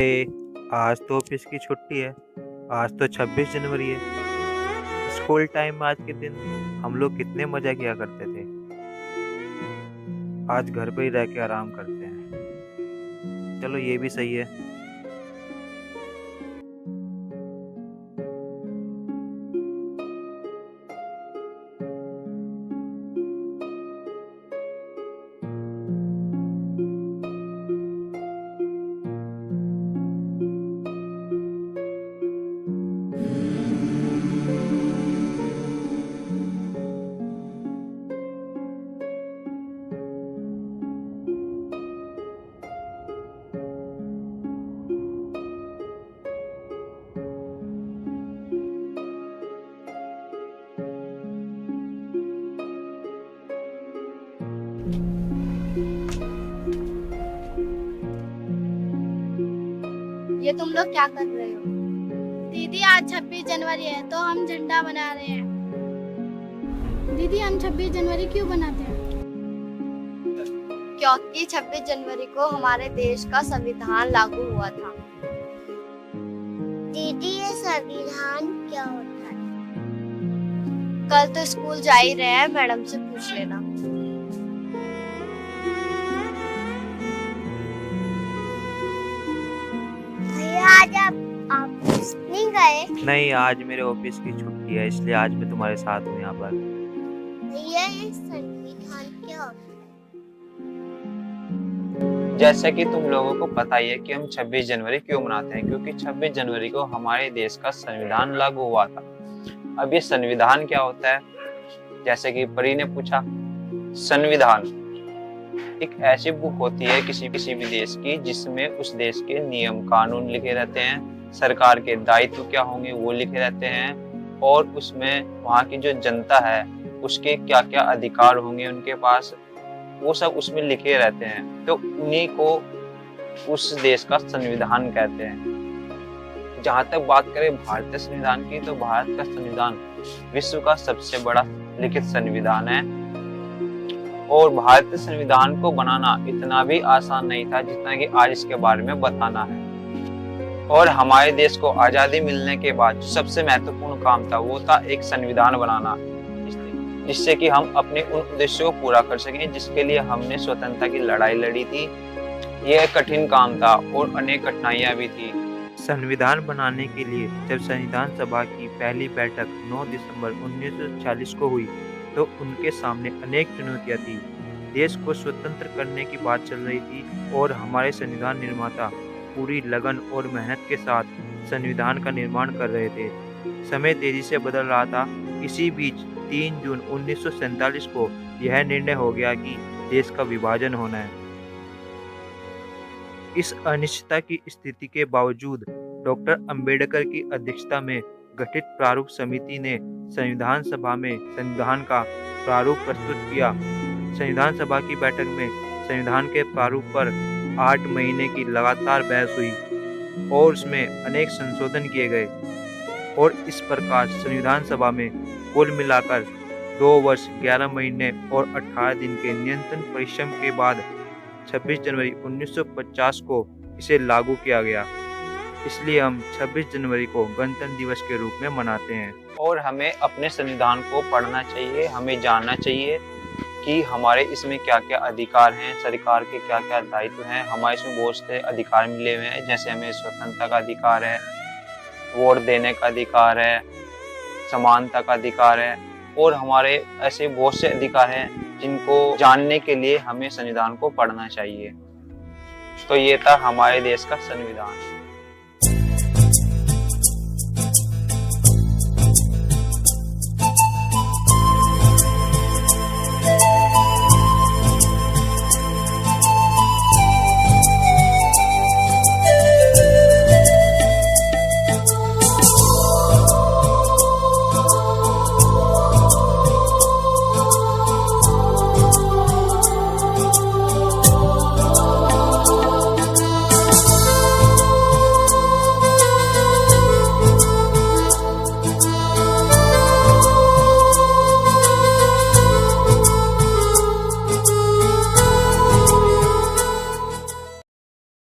अरे! आज तो ऑफ़िस की छुट्टी है। आज तो 26 जनवरी है। स्कूल टाइम में आज के दिन हम लोग कितने मज़ा किया करते थे। आज घर पे ही रह के आराम करते हैं। चलो ये भी सही है। ये तुम लोग क्या कर रहे हो? दीदी आज 26 जनवरी है तो हम झंडा बना रहे हैं। दीदी हम 26 जनवरी क्यों बनाते हैं? क्योंकि 26 जनवरी को हमारे देश का संविधान लागू हुआ था। दीदी ये संविधान क्या होता है? कल तो स्कूल जा ही रहे हैं, मैडम से पूछ लेना। भैया आज आप ऑफिस नहीं गए? नहीं, आज मेरे ऑफ़िस की छुट्टी है, इसलिए आज मैं तुम्हारे साथ हूँ यहाँ पर। भैया ये संविधान क्या होता है? जैसा कि तुम लोगों को पता ही है कि हम 26 जनवरी क्यों मनाते हैं, क्योंकि 26 जनवरी को हमारे देश का संविधान लागू हुआ था। अब ये संविधान क्या होता है, जैसे कि परी ने पूछा, संविधान एक ऐसी बुक होती है किसी भी देश की जिसमें उस देश के नियम कानून लिखे रहते हैं, सरकार के दायित्व क्या होंगे वो लिखे रहते हैं, और उसमें वहाँ की जो जनता है उसके क्या क्या अधिकार होंगे उनके पास, वो सब उसमें लिखे रहते हैं। तो उन्हीं को उस देश का संविधान कहते हैं। जहाँ तक बात करें भारतीय संविधान की, तो भारत का संविधान विश्व का सबसे बड़ा लिखित संविधान है, और भारतीय संविधान को बनाना इतना भी आसान नहीं था जितना कि आज इसके बारे में बताना है। और हमारे देश को आज़ादी मिलने के बाद सबसे महत्वपूर्ण काम था वो था एक संविधान बनाना, जिससे कि हम अपने उन उद्देश्यों को पूरा कर सकें जिसके लिए हमने स्वतंत्रता की लड़ाई लड़ी थी। यह कठिन काम था और अनेक कठिनाइयां भी थी। संविधान बनाने के लिए जब संविधान सभा की पहली बैठक 9 दिसंबर 1940 को हुई, तो उनके सामने अनेक चुनौतियां थी। देश को स्वतंत्र करने की बात चल रही थी और हमारे संविधान निर्माता पूरी लगन और मेहनत के साथ संविधान का निर्माण कर रहे थे। समय तेजी से बदल रहा था। इसी बीच 3 जून 1947 को यह निर्णय हो गया कि देश का विभाजन होना है। इस अनिश्चितता की स्थिति के बावजूद डॉक्टर अंबेडकर की अध्यक्षता में गठित प्रारूप समिति ने संविधान सभा में संविधान का प्रारूप प्रस्तुत किया। संविधान सभा की बैठक में संविधान के प्रारूप पर 8 महीने की लगातार बहस हुई और उसमें अनेक संशोधन किए गए, और इस प्रकार संविधान सभा में कुल मिलाकर 2 वर्ष 11 महीने और 18 दिन के निरंतर परिश्रम के बाद 26 जनवरी 1950 को इसे लागू किया गया। इसलिए हम 26 जनवरी को गणतंत्र दिवस के रूप में मनाते हैं। और हमें अपने संविधान को पढ़ना चाहिए, हमें जानना चाहिए कि हमारे इसमें क्या क्या अधिकार हैं, सरकार के क्या क्या दायित्व हैं। हमारे इसमें बहुत से अधिकार मिले हुए हैं, जैसे हमें स्वतंत्रता का अधिकार है, वोट देने का अधिकार है, समानता का अधिकार है, और हमारे ऐसे बहुत से अधिकार हैं जिनको जानने के लिए हमें संविधान को पढ़ना चाहिए। तो ये था हमारे देश का संविधान।